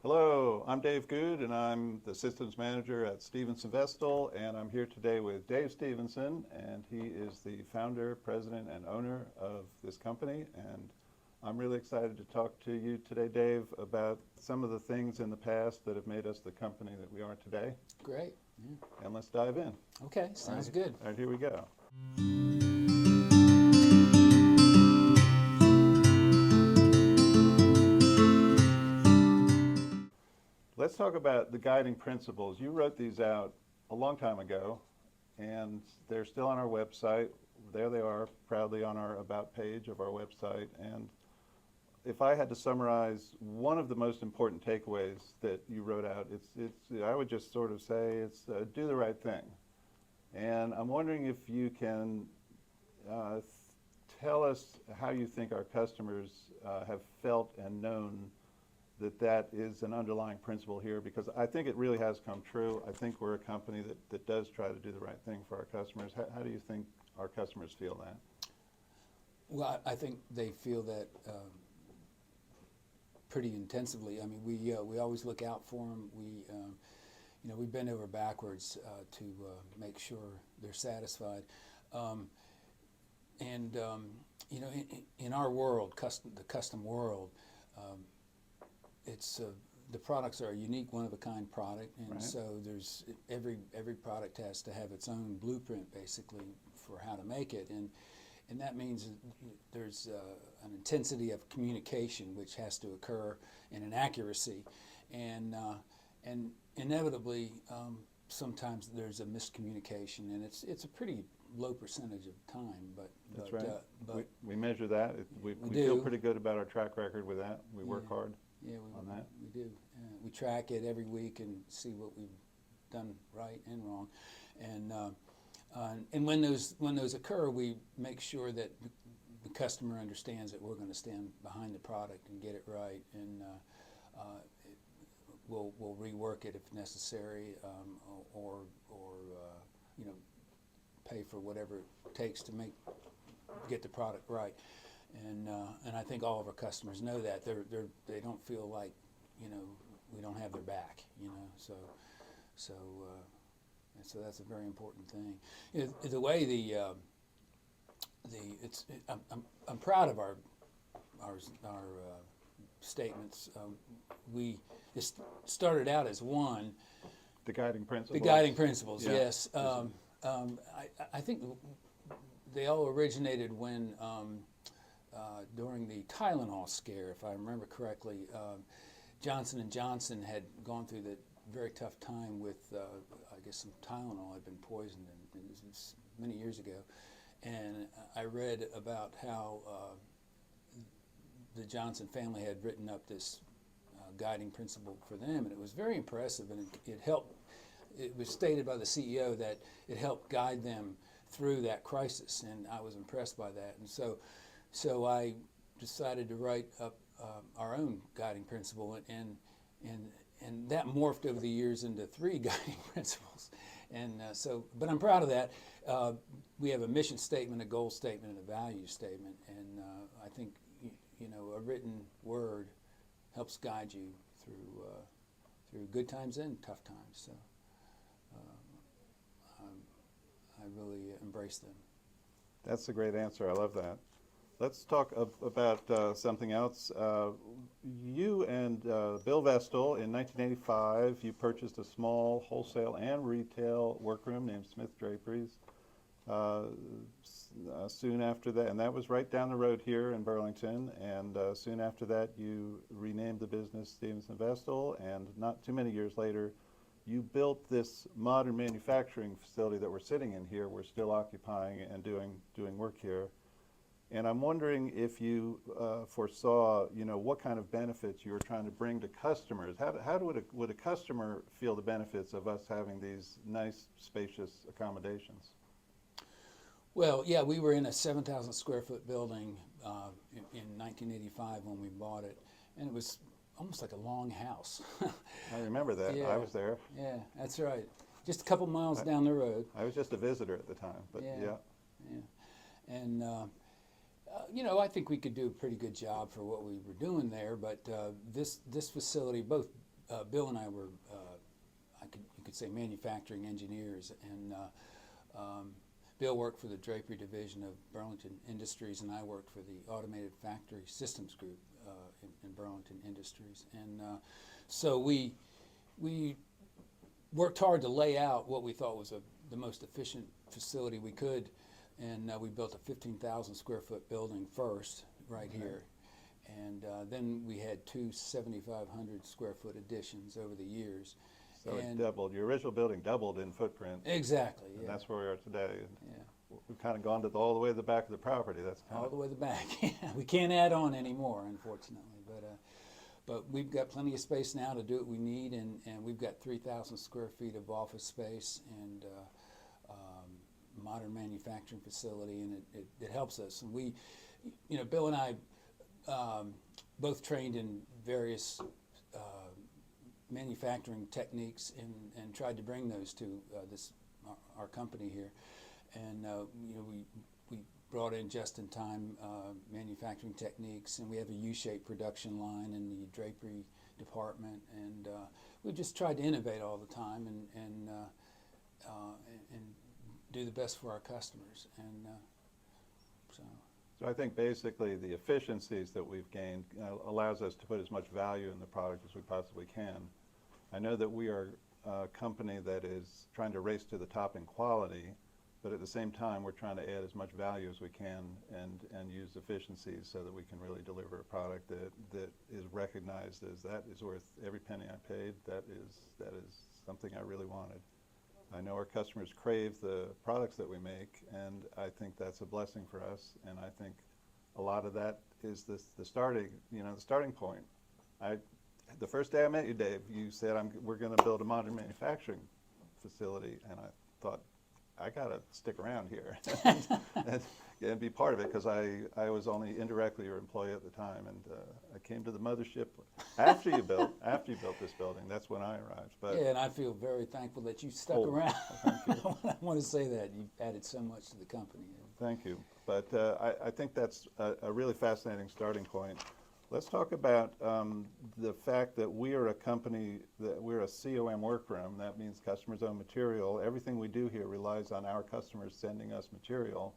Hello, I'm Dave Good, and I'm the systems manager at Stevenson, and I'm here today with Dave Stevenson, and he is the founder, president, and owner of this company. And I'm really excited to talk to you today, Dave, about some of the things in the past that have made us the company that we are today. Great. And let's dive in. Okay, sounds good. All right, here we go. Let's talk about the guiding principles. You wrote these out a long time ago, and they're still on our website. There they are, proudly on our About page of our website. And if I had to summarize one of the most important takeaways that you wrote out, I would just sort of say it's do the right thing. And I'm wondering if you can tell us how you think our customers have felt and known that is an underlying principle here, because I think it really has come true. I think we're a company that does try to do the right thing for our customers. How do you think our customers feel that? Well, I think they feel that pretty intensively. I mean, we always look out for them. We bend over backwards to make sure they're satisfied. In our world, the custom world, the products are a unique, one-of-a-kind product, and right. So there's every product has to have its own blueprint, basically, for how to make it, and that means there's an intensity of communication which has to occur, and an accuracy, and inevitably sometimes there's a miscommunication, and it's a pretty low percentage of the time, That's right. We measure that. We feel pretty good about our track record with that. We work hard. Yeah, on that. We do. We track it every week and see what we've done right and wrong, and when those occur, we make sure that the customer understands that we're going to stand behind the product and get it right, and we'll rework it if necessary, or pay for whatever it takes to get the product right. And I think all of our customers know that they don't feel like we don't have their back, so that's a very important thing. The way I'm proud of our statements. It started out as one. The guiding principles. The guiding principles, yeah. Yes. I think they all originated when. During the Tylenol scare, if I remember correctly, Johnson & Johnson had gone through the very tough time with, I guess some Tylenol had been poisoned, and this was many years ago. And I read about how the Johnson family had written up this guiding principle for them, and it was very impressive, and it helped. It was stated by the CEO that it helped guide them through that crisis, and I was impressed by that. And so I decided to write up our own guiding principle, and that morphed over the years into 3 guiding principles. And but I'm proud of that. We have a mission statement, a goal statement, and a value statement, and I think a written word helps guide you through good times and tough times. So I really embrace them. That's a great answer. I love that. Let's talk about something else. You and Bill Vestal, in 1985, you purchased a small wholesale and retail workroom named Smith Draperies. Soon after that, and that was right down the road here in Burlington, and soon after that you renamed the business Stevenson Vestal, and not too many years later you built this modern manufacturing facility that we're sitting in here. We're still occupying and doing work here. And I'm wondering if you foresaw, what kind of benefits you were trying to bring to customers. How would a customer feel the benefits of us having these nice, spacious accommodations? Well, yeah, we were in a 7,000 square foot building in 1985 when we bought it, and it was almost like a long house. I remember that. Yeah. I was there. Yeah, that's right. Just a couple miles down the road. I was just a visitor at the time, but yeah. And I think we could do a pretty good job for what we were doing there. But this facility, both Bill and I were, you could say, manufacturing engineers, and Bill worked for the drapery division of Burlington Industries, and I worked for the Automated Factory Systems Group in Burlington Industries. And so we worked hard to lay out what we thought was the most efficient facility we could, and we built a 15,000 square foot building first, right here. And then we had two 7,500 square foot additions over the years. So it doubled. Your original building doubled in footprint. Exactly. And yeah. that's where we are today. Yeah. We've kind of gone all the way to the back of the property. That's kind All the way to the back. We can't add on anymore, unfortunately. But we've got plenty of space now to do what we need, and we've got 3,000 square feet of office space and modern manufacturing facility, and it helps us. And we, Bill and I both trained in various manufacturing techniques and tried to bring those to our company here. And we brought in just-in-time manufacturing techniques, and we have a U-shaped production line in the drapery department, and we just tried to innovate all the time and do the best for our customers. And So I think basically the efficiencies that we've gained allows us to put as much value in the product as we possibly can. I know that we are a company that is trying to race to the top in quality, but at the same time we're trying to add as much value as we can and use efficiencies so that we can really deliver a product that is recognized as that is worth every penny I paid. That is something I really wanted. I know our customers crave the products that we make, and I think that's a blessing for us. And I think a lot of that is the starting point. The first day I met you, Dave, you said we're going to build a modern manufacturing facility, and I thought I got to stick around here and be part of it, because I was only indirectly your employee at the time, and I came to the mothership after you built this building. That's when I arrived. But yeah, and I feel very thankful that you stuck around. I want to say that you've added so much to the company. Thank you. But I think that's a really fascinating starting point. Let's talk about the fact that we are a company, that we're a COM workroom. That means customers own material. Everything we do here relies on our customers sending us material.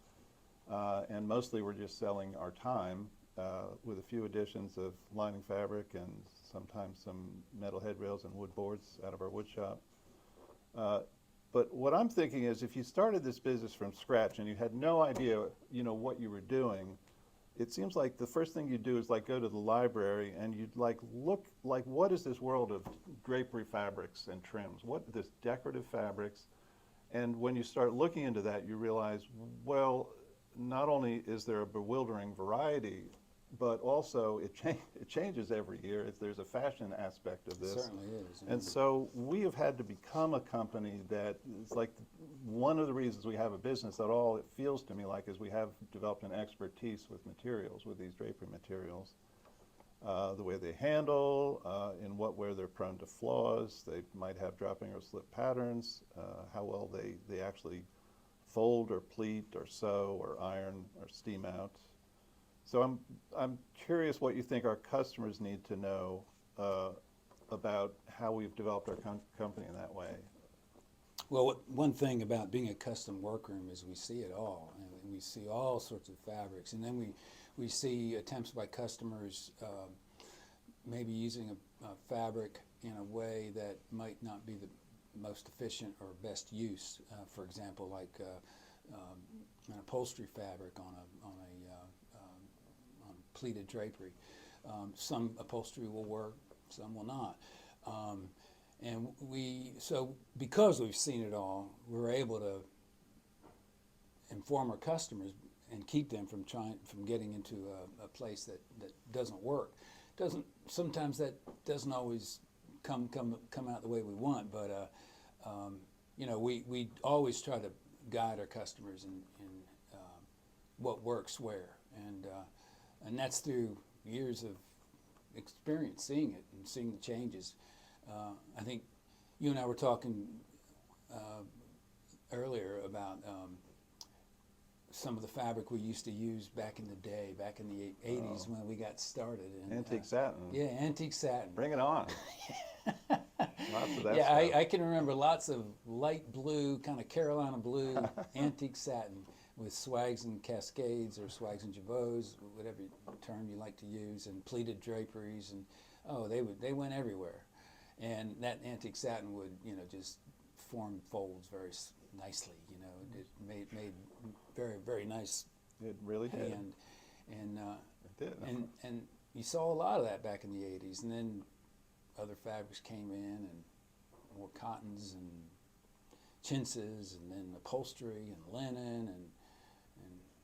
And mostly we're just selling our time with a few additions of lining fabric and sometimes some metal headrails and wood boards out of our wood shop. But what I'm thinking is, if you started this business from scratch and you had no idea, what you were doing, it seems like the first thing you do is go to the library and you'd look what is this world of drapery fabrics and trims? What this decorative fabrics? And when you start looking into that, you realize, well, not only is there a bewildering variety, but also it changes every year. There's a fashion aspect of this. It certainly is. And so we have had to become a company that is one of the reasons we have a business at all, it feels to me like, is we have developed an expertise with materials, with these drapery materials. The way they handle, where they're prone to flaws, they might have dropping or slip patterns, how well they actually fold or pleat or sew or iron or steam out. So I'm curious what you think our customers need to know about how we've developed our company in that way. Well, one thing about being a custom workroom is we see it all, and we see all sorts of fabrics, and then we see attempts by customers maybe using a fabric in a way that might not be the most efficient or best use. For example, an upholstery fabric on pleated drapery. Some upholstery will work, some will not. And so because we've seen it all, we're able to inform our customers and keep them from getting into a place that doesn't work. Sometimes that doesn't always come out the way we want, but we always try to guide our customers in what works where, and that's through years of experience, seeing it and seeing the changes. I think you and I were talking earlier about some of the fabric we used to use back in the day, back in the 80s when we got started. And, antique satin. Yeah, antique satin. Bring it on. Lots of that Yeah, stuff. I can remember lots of light blue, kind of Carolina blue, antique satin with swags and cascades or swags and jabots, whatever term you like to use, and pleated draperies, and oh, they went everywhere, and that antique satin would just form folds very nicely. It made very very nice It really did. hand, and It did. and you saw a lot of that back in the '80s, and then other fabrics came in and more cottons and chintzes, and then upholstery and linen and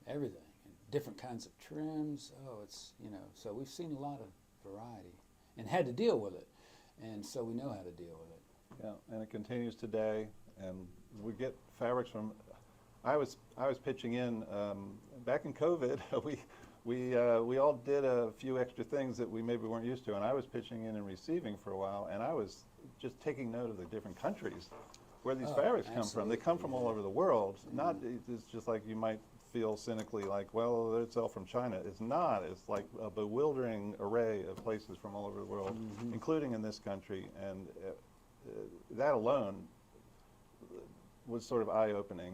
everything, and different kinds of trims. Oh, it's so we've seen a lot of variety and had to deal with it, and so we know how to deal with it. Yeah, and it continues today, and we get fabrics from. I was pitching in back in COVID. We all did a few extra things that we maybe weren't used to, and I was pitching in and receiving for a while, and I was just taking note of the different countries where these fabrics come from. They come from all over the world. Not it's just like you might feel cynically like, well, it's all from China. It's not. It's like a bewildering array of places from all over the world, including in this country, and that alone was sort of eye-opening.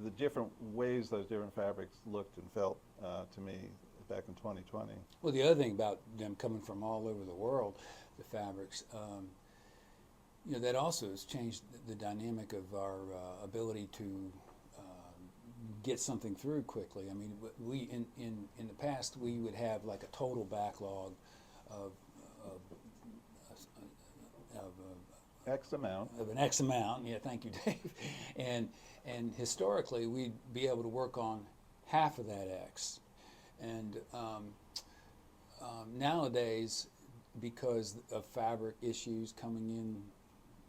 The different ways those different fabrics looked and felt to me back in 2020. Well, the other thing about them coming from all over the world, the fabrics, that also has changed the dynamic of our ability to get something through quickly. I mean, we in the past we would have like a total backlog of X amount. of an X amount. Yeah, thank you, Dave. And historically, we'd be able to work on half of that X. And nowadays, because of fabric issues coming in,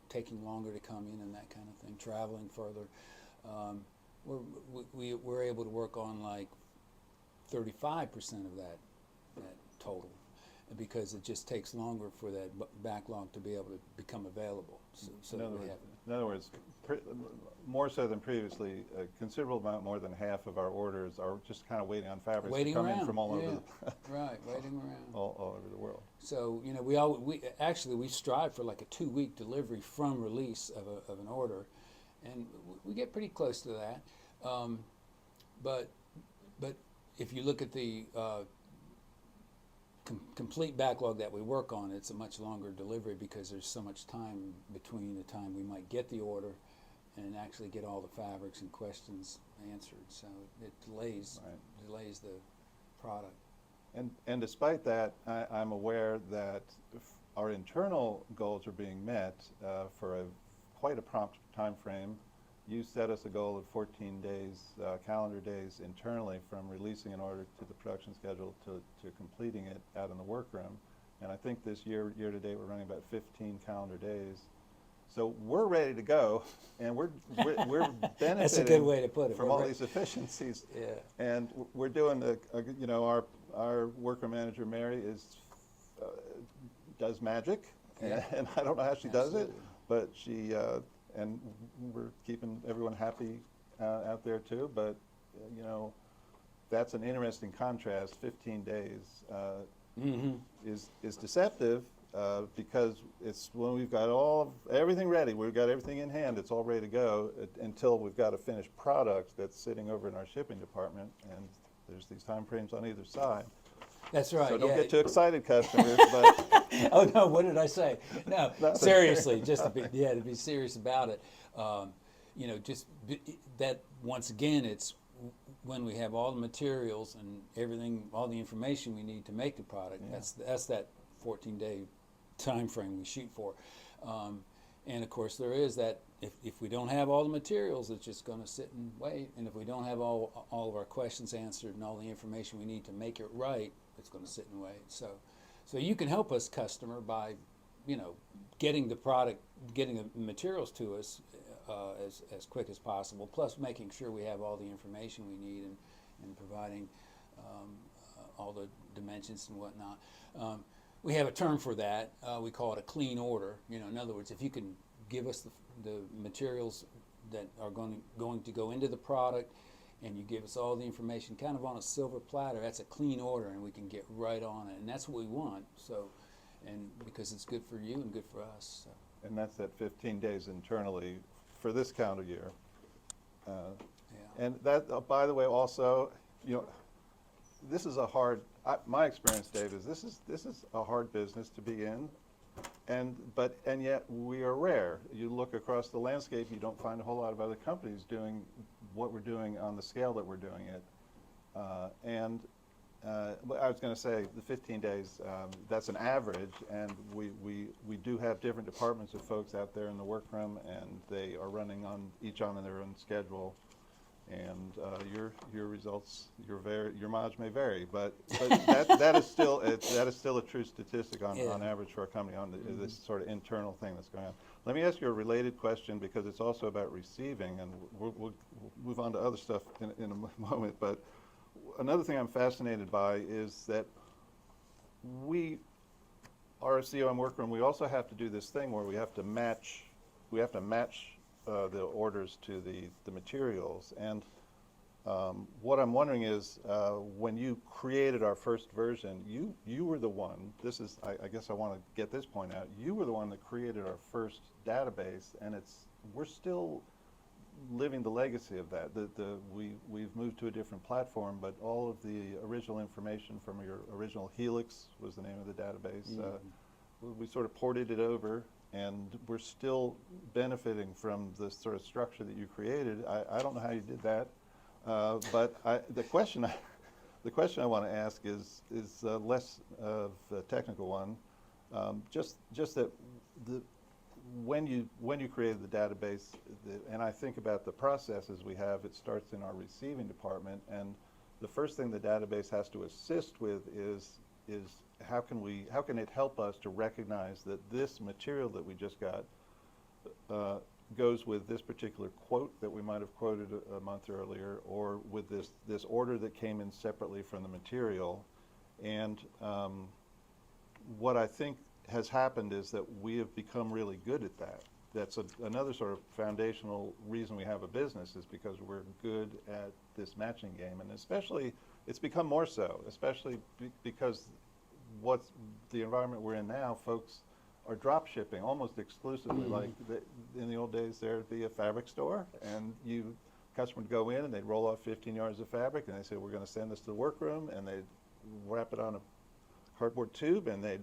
taking longer to come in and that kind of thing, traveling further, we're able to work on like 35% of that total, because it just takes longer for that backlog to be able to become available. So In other words, more so than previously, a considerable amount more than half of our orders are just kind of waiting on fabrics to come in from all over the right, waiting around all over the world. So we strive for like a 2-week delivery from release of an order, and we get pretty close to that. But if you look at the complete backlog that we work on, it's a much longer delivery because there's so much time between the time we might get the order and actually get all the fabrics and questions answered. So it delays the product. And despite that, I'm aware that our internal goals are being met for quite a prompt time frame. You set us a goal of 14 days, calendar days internally from releasing an order to the production schedule to completing it out in the workroom. And I think this year to date, we're running about 15 calendar days. So we're ready to go, and we're benefiting That's a good way to put it. from all these efficiencies. Yeah. And we're doing our workroom manager Mary does magic, and I don't know how she does it, but she and we're keeping everyone happy out there too. But that's an interesting contrast. 15 days is deceptive. Because it's when we've got everything ready, we've got everything in hand, it's all ready to go until we've got a finished product that's sitting over in our shipping department, and there's these time frames on either side. That's right. So don't get too excited, customers. But oh no, what did I say? No, seriously, just to be serious about it. That once again, it's when we have all the materials and everything, all the information we need to make the product. Yeah. That's that 14-day time frame we shoot for, and of course there is that if we don't have all the materials, it's just going to sit and wait, and if we don't have all of our questions answered and all the information we need to make it right, it's going to sit and wait. So you can help us, customer, by getting the product, getting the materials to us as quick as possible, plus making sure we have all the information we need and providing all the dimensions and whatnot. We have a term for that. We call it a clean order. In other words, if you can give us the materials that are going to go into the product, and you give us all the information kind of on a silver platter, that's a clean order, and we can get right on it. And that's what we want. So, and because it's good for you and good for us. So. And that's at 15 days internally for this calendar year. Yeah. And that, by the way, also, this is a hard. My experience, Dave, is this is a hard business to be in, and yet we are rare. You look across the landscape, you don't find a whole lot of other companies doing what we're doing on the scale that we're doing it. But I was going to say the 15 days, that's an average, and we do have different departments of folks out there in the workroom, and they are running each on their own schedule. And your results, your mileage may vary, but that is still a true statistic on average for a company on this sort of internal thing that's going on. Let me ask you a related question, because it's also about receiving, and we'll move on to other stuff in a moment. But another thing I'm fascinated by is that we, RCOM workroom, we also have to do this thing where we have to match the orders to the materials. And what I'm wondering is, when you created our first version, you were the one, I guess I want to get this point out, you were the one that created our first database, and we're still living the legacy of that. We've moved to a different platform, but all of the original information from your original Helix was the name of the database. We sort of ported it over, and we're still benefiting from the sort of structure that you created. I don't know how you did that, but the question I want to ask is less of a technical one. Just that when you created the database, and I think about the processes we have, it starts in our receiving department, and the first thing the database has to assist with is how can it help us to recognize that this material that we just got goes with this particular quote that we might have quoted a month earlier, or with this order that came in separately from the material. And what I think has happened is that we have become really good at that. That's another sort of foundational reason we have a business, is because we're good at this matching game, and especially it's become more so, especially because what's the environment we're in now, folks are drop shipping almost exclusively. Like in the old days, there'd be a fabric store, and customer would go in and they'd roll off 15 yards of fabric, and they say, we're going to send this to the workroom, and they'd wrap it on a cardboard tube, and they'd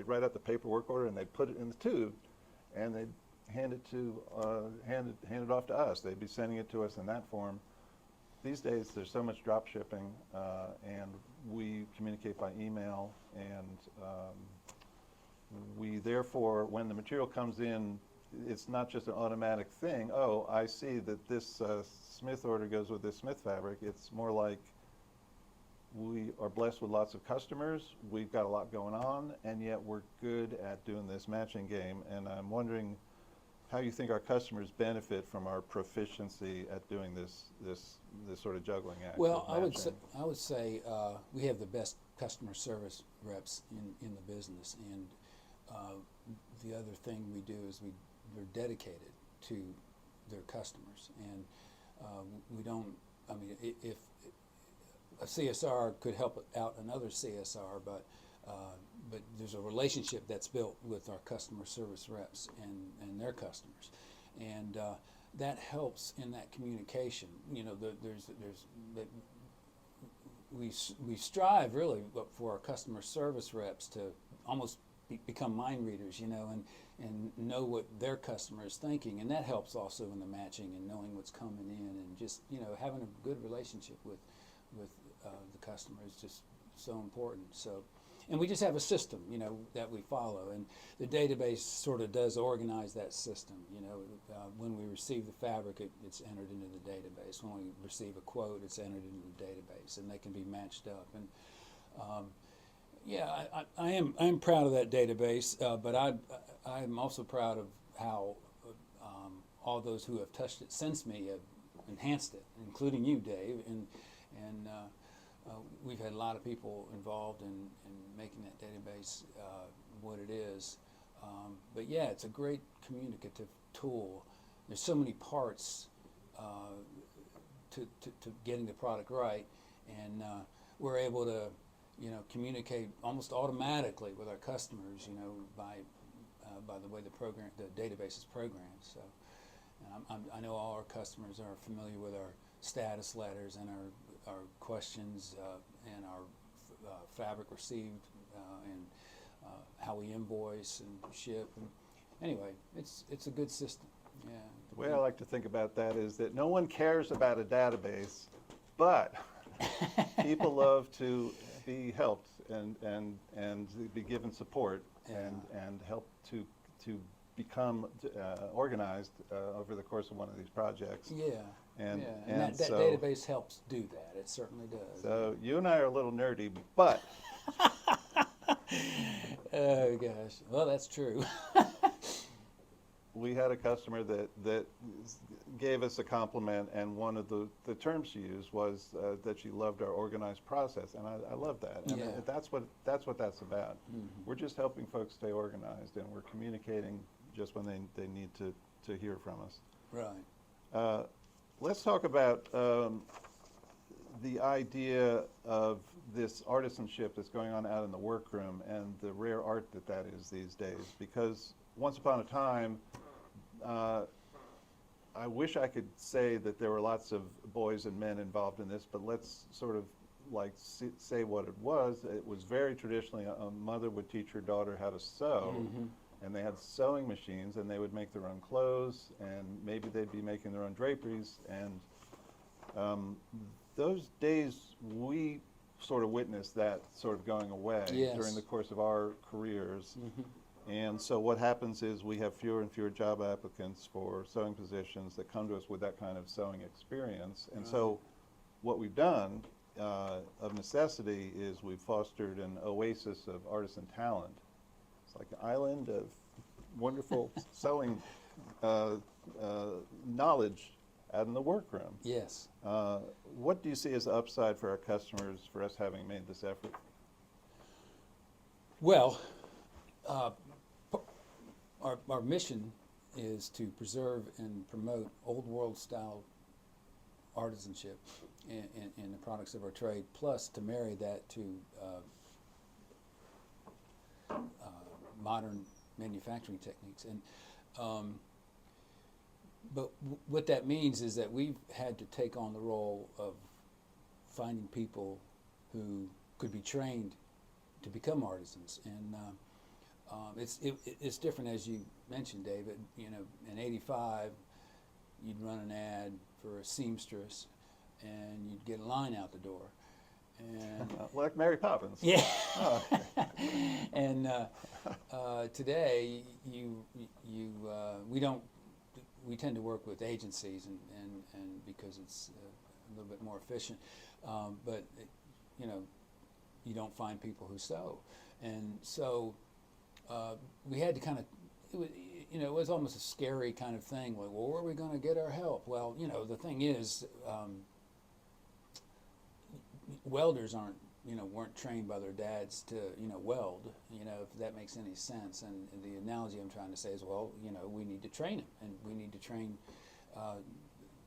write out the paperwork order, and they'd put it in the tube, and they'd hand it off to us. They'd be sending it to us in that form. These days, there's so much drop shipping, and we communicate by email, and we therefore, when the material comes in, it's not just an automatic thing. Oh, I see that this Smith order goes with this Smith fabric. It's more like we are blessed with lots of customers. We've got a lot going on, and yet we're good at doing this matching game. And I'm wondering how you think our customers benefit from our proficiency at doing this sort of juggling act. Well, I would say we have the best customer service reps in the business, and the other thing we do is we're dedicated to their customers, and we don't. I mean, if a CSR could help out another CSR, but there's a relationship that's built with our customer service reps and their customers, and that helps in that communication. You know, we strive really for our customer service reps to almost become mind readers, you know, and know what their customer is thinking, and that helps also in the matching and knowing what's coming in, and just, you know, having a good relationship with the customer is just so important. So, and we just have a system, you know, that we follow, and the database sort of does organize that system. You know, when we receive the fabric, it's entered into the database. When we receive a quote, it's entered into the database, and they can be matched up. And yeah, I am proud of that database, but I'm also proud of how all those who have touched it since me have enhanced it, including you, Dave, and we've had a lot of people involved in making that database what it is. But yeah, it's a great communicative tool. There's so many parts to getting the product right, and we're able to communicate almost automatically with our customers, by the way the database is programmed. So I know all our customers are familiar with our status letters and our questions and our fabric received and how we invoice and ship. And anyway, it's a good system. Yeah. The way I like to think about that is that no one cares about a database, but people love to be helped and be given support and help to become organized over the course of one of these projects. Yeah. And that so, database helps do that. It certainly does. So you and I are a little nerdy, but oh gosh, well that's true. we had a customer that gave us a compliment, and one of the terms she used was that she loved our organized process, and I love that. And Yeah. that's what that's about. Mm-hmm. We're just helping folks stay organized, and we're communicating just when they need to hear from us. Right. Let's talk about the idea of this artisanship that's going on out in the workroom and the rare art that is these days. Because once upon a time, I wish I could say that there were lots of boys and men involved in this, but let's sort of like say what it was. It was very traditionally a mother would teach her daughter how to sew. Mm-hmm. And they had sewing machines, and they would make their own clothes, and maybe they'd be making their own draperies. And those days, we sort of witnessed that sort of going away during the course of our careers. Mm-hmm. And so what happens is we have fewer and fewer job applicants for sewing positions that come to us with that kind of sewing experience. And so what we've done of necessity is we've fostered an oasis of artisan talent. It's like an island of wonderful sewing knowledge out in the workroom. Yes. What do you see as the upside for our customers for us having made this effort? Well, our mission is to preserve and promote old world style artisanship in the products of our trade, plus to marry that to modern manufacturing techniques. And but what that means is that we've had to take on the role of finding people who could be trained to become artisans. And it's different, as you mentioned, David. In '85, you'd run an ad for a seamstress, and you'd get a line out the door. And like Mary Poppins. Yeah. Oh. And today, we tend to work with agencies, and because it's a little bit more efficient. But you don't find people who sew, and so we had to kind of. It was almost a scary kind of thing. Like, well, where are we going to get our help? Well, the thing is. Welders weren't trained by their dads to, weld, if that makes any sense. And the analogy I'm trying to say is, well, we need to train them, and we need to train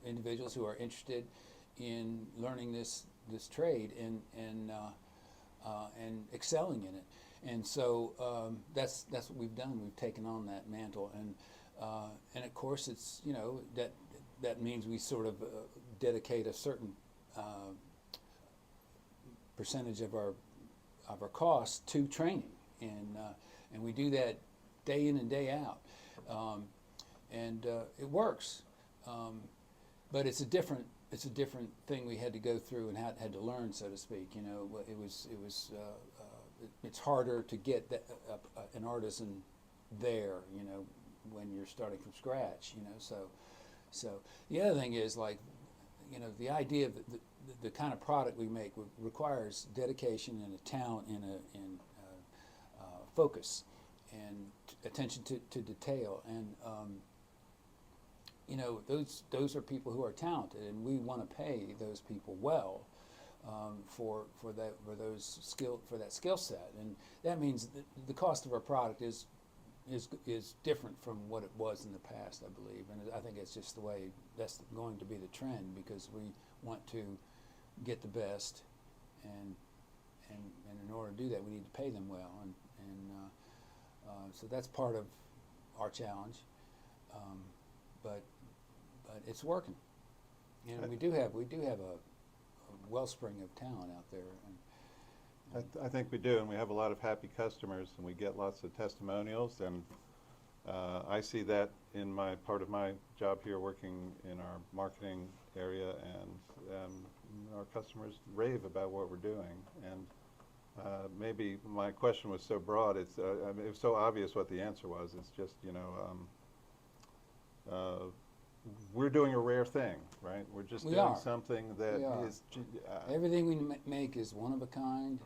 individuals who are interested in learning this trade and excelling in it. And so that's what we've done. We've taken on that mantle, and of course it's that means we sort of dedicate a certain percentage of our costs to training, and we do that day in and day out, and it works, but it's a different thing we had to go through and had to learn, so to speak. It's harder to get an artisan there, when you're starting from scratch, so the other thing is, like, the idea of the kind of product we make requires dedication and a talent and focus and attention to detail, and those are people who are talented, and we want to pay those people well for that skill set, and that means the cost of our product is different from what it was in the past, I believe, and I think it's just the way that's going to be the trend, because we want to get the best and and in order to do that, we need to pay them well, and so that's part of our challenge. But it's working, and we do have a wellspring of talent out there. I think we do, and we have a lot of happy customers, and we get lots of testimonials, and I see that in part of my job here, working in our marketing area, and our customers rave about what we're doing. And maybe my question was so broad; I mean, it was so obvious what the answer was. It's just, we're doing a rare thing, right? We're just doing something that is. Everything we make is one of a kind.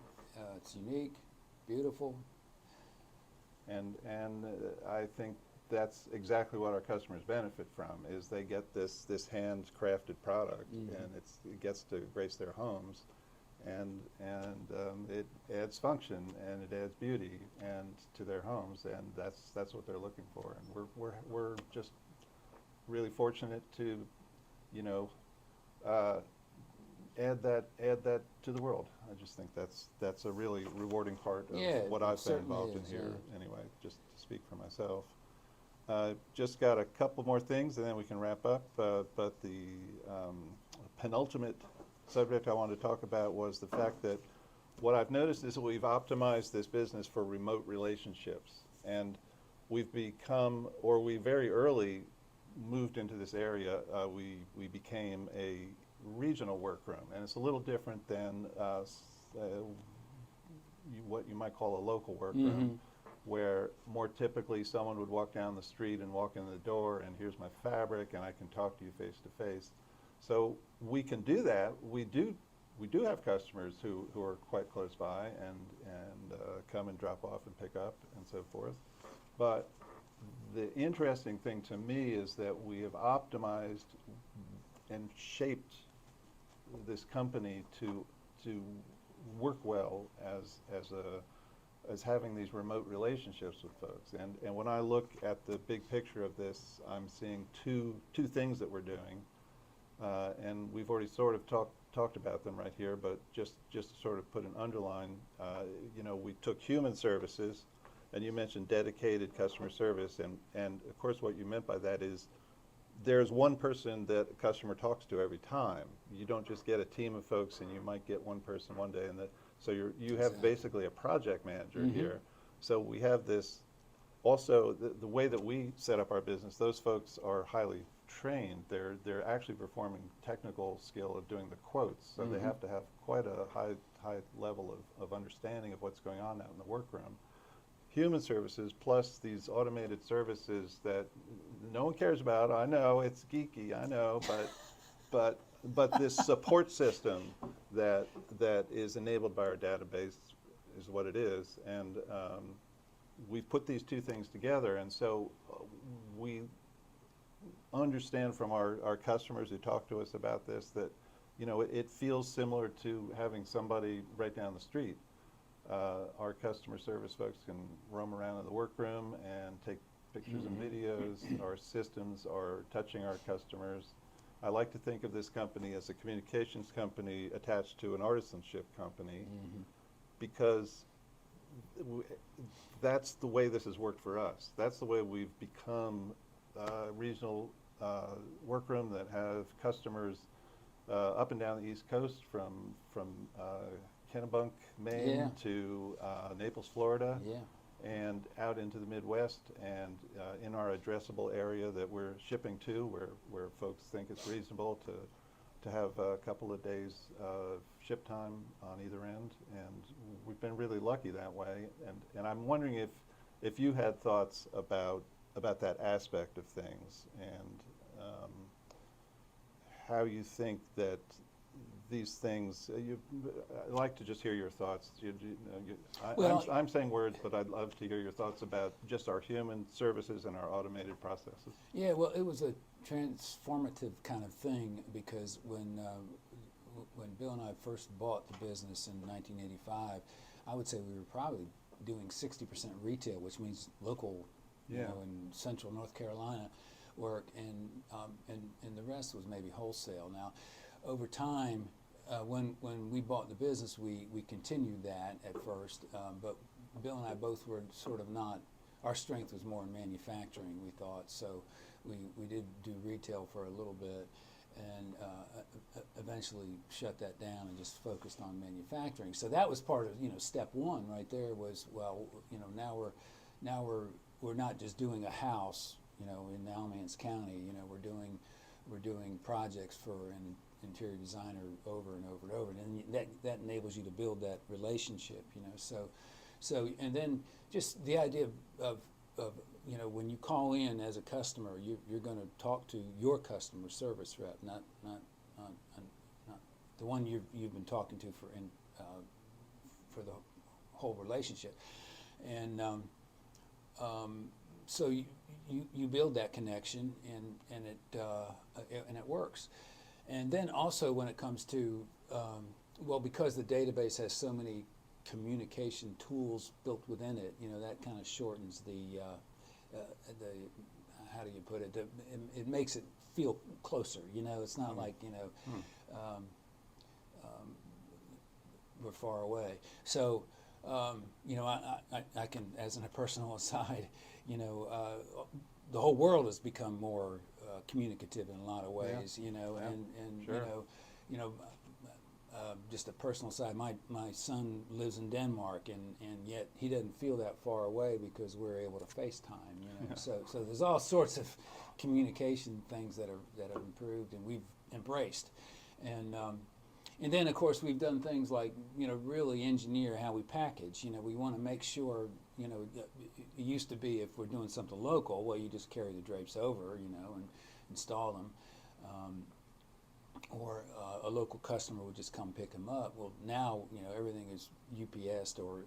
It's unique, beautiful. And I think that's exactly what our customers benefit from, is they get this handcrafted product, and it gets to grace their homes, and it adds function and it adds beauty and to their homes, and that's what they're looking for. And we're just really fortunate to, add that to the world. I just think that's a really rewarding part of what I've been involved in here. Anyway, just to speak for myself. Just got a couple more things and then we can wrap up. But the penultimate subject I wanted to talk about was the fact that what I've noticed is that we've optimized this business for remote relationships, and we've become, or we very early moved into this area. We became a regional workroom, and it's a little different than what you might call a local workroom, where more typically someone would walk down the street and walk in the door, and here's my fabric, and I can talk to you face to face. So we can do that. We do have customers who are quite close by and come and drop off and pick up and so forth. But the interesting thing to me is that we have optimized and shaped this company to work well as having these remote relationships with folks. And when I look at the big picture of this, I'm seeing two things that we're doing, and we've already sort of talked about them right here. But just to sort of put an underline, we took human services, and you mentioned dedicated customer service, and of course what you meant by that is there's one person that a customer talks to every time. You don't just get a team of folks, and you might get one person one day, and so you have basically a project manager here. So we have this. Also, the way that we set up our business, those folks are highly trained. They're actually performing technical skill of doing the quotes, so they have to have quite a high level of understanding of what's going on out in the workroom. Human services plus these automated services that no one cares about. I know it's geeky, I know, but this support system that is enabled by our database is what it is, and we've put these two things together, and so we understand from our customers who talk to us about this that it feels similar to having somebody right down the street. Our customer service folks can roam around in the workroom and take pictures and videos. Our systems are touching our customers. I like to think of this company as a communications company attached to an artisanship company, because that's the way this has worked for us. That's the way we've become a regional workroom that have customers up and down the East Coast, from Kennebunk, Maine to Naples, Florida, and out into the Midwest, and in our addressable area that we're shipping to, where folks think it's reasonable to have a couple of days of ship time on either end, and we've been really lucky that way. And I'm wondering if you had thoughts about that aspect of things, and how you think that these things, I'd like to just hear your thoughts. I'm saying words, but I'd love to hear your thoughts about just our human services and our automated processes. Yeah, well, it was a transformative kind of thing, because when Bill and I first bought the business in 1985, I would say we were probably doing 60% retail, which means local, in central North Carolina work, and the rest was maybe wholesale. Now, over time, when we bought the business, we continued that at first, but Bill and I both were sort of not. Our strength was more in manufacturing, we thought. So we did do retail for a little bit, and eventually shut that down and just focused on manufacturing. So that was part of step one right there. Was now we're not just doing a house in Alamance County. We're doing projects for an interior designer over and over and over, and that enables you to build that relationship. So and then just the idea of when you call in as a customer, you're going to talk to your customer service rep, not the one you've been talking to for the whole relationship, and so you build that connection, and it works. And then also when it comes to because the database has so many communication tools built within it, that kind of shortens the how do you put it? It makes it feel closer. It's not like we're far away. So I can, as a personal aside, the whole world has become more communicative in a lot of ways. And sure. just a personal side, my son lives in Denmark, and yet he doesn't feel that far away because we're able to FaceTime. So there's all sorts of communication things that have improved and we've embraced, and then of course we've done things like really engineer how we package. We want to make sure it used to be if we're doing something local, well, you just carry the drapes over and install them. Or a local customer would just come pick them up. Well, now everything is UPS'd or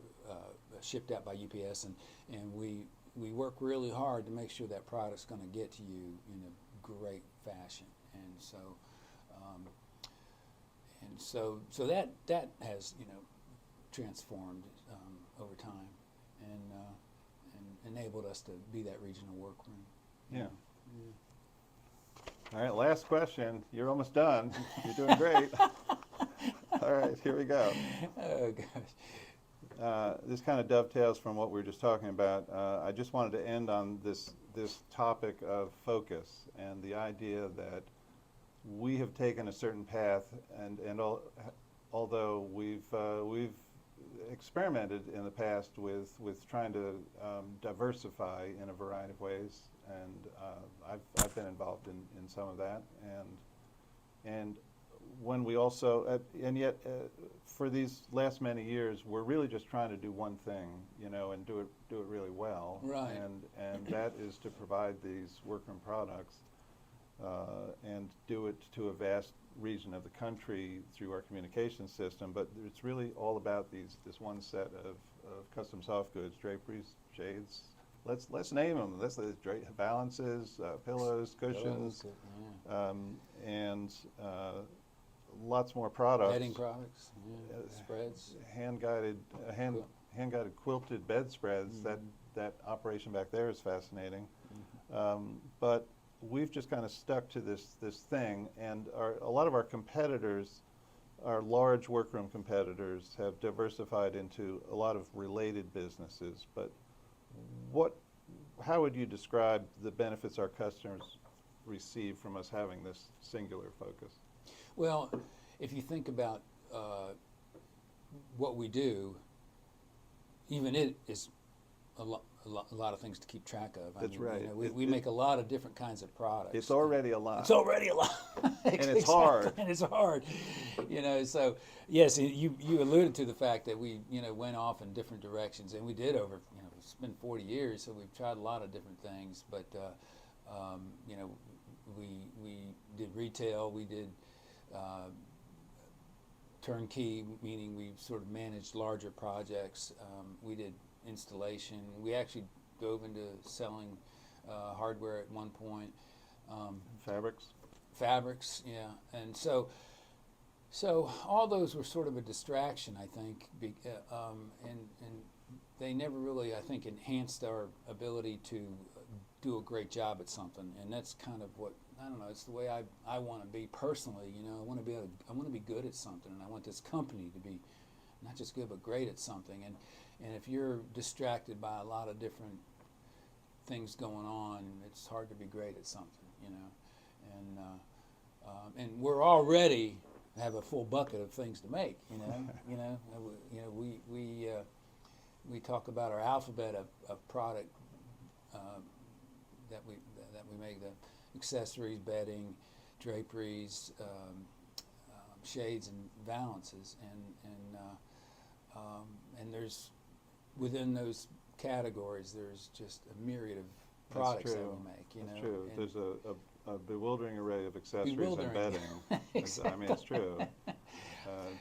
shipped out by UPS, and we work really hard to make sure that product's going to get to you in a great fashion. And so that has transformed over time and enabled us to be that regional workroom. Yeah. All right, last question. You're almost done. You're doing great. All right, here we go. Oh, gosh. This kind of dovetails from what we were just talking about. I just wanted to end on this topic of focus and the idea that we have taken a certain path, and although we've experimented in the past with trying to diversify in a variety of ways, and I've been involved in some of that, and when we also and yet for these last many years we're really just trying to do one thing, and do it really well, right? And that is to provide these workroom products and do it to a vast region of the country through our communication system. But it's really all about this one set of custom soft goods, draperies, shades. Let's name them. Let's balances, pillows, cushions, and lots more products. Bedding products, spreads. Hand-guided quilted bedspreads. Mm-hmm. That operation back there is fascinating. Mm-hmm. But we've just kind of stuck to this thing, and a lot of our competitors, our large workroom competitors, have diversified into a lot of related businesses. But how would you describe the benefits our customers receive from us having this singular focus? Well, if you think about what we do, even it is a lot of things to keep track of. That's right. We make a lot of different kinds of products. It's already a lot. It's already a lot. And it's hard. And it's hard. So yes, you alluded to the fact that we went off in different directions, and we did over it's been 40 years, so we've tried a lot of different things. But we did retail, we did turnkey, meaning we sort of managed larger projects. We did installation. We actually dove into selling hardware at one point. Fabrics, yeah. And so all those were sort of a distraction, I think, and they never really, I think, enhanced our ability to do a great job at something. And that's kind of what I don't know. It's the way I want to be personally. You know, I want to be good at something, and I want this company to be not just good but great at something. And if you're distracted by a lot of different things going on, it's hard to be great at something. You know, and we're already have a full bucket of things to make. You know, we talk about our alphabet of product that we make, the accessories, bedding, draperies, shades, and valances, and there's within those categories there's just a myriad of products that we make. You know, true. and There's a bewildering array of accessories and bewildering. bedding. Exactly. I mean, it's true.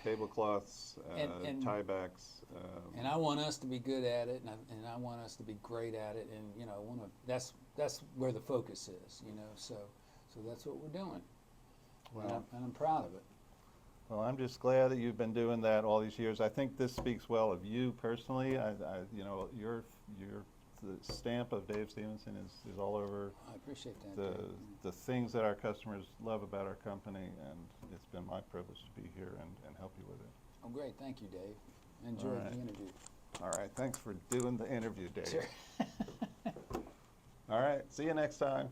Tablecloths, And tie backs. And I want us to be good at it, and I want us to be great at it, and you know, that's where the focus is, you know. So that's what we're doing, and I'm proud of it. Well, I'm just glad that you've been doing that all these years. I think this speaks well of you personally. You know, the stamp of Dave Stevenson is all over I appreciate that. the things that our customers love about our company, and it's been my privilege to be here and help you with it. Oh, great. Thank you, Dave. I enjoyed the interview. All right. Thanks for doing the interview, Dave. Sure. All right. See you next time.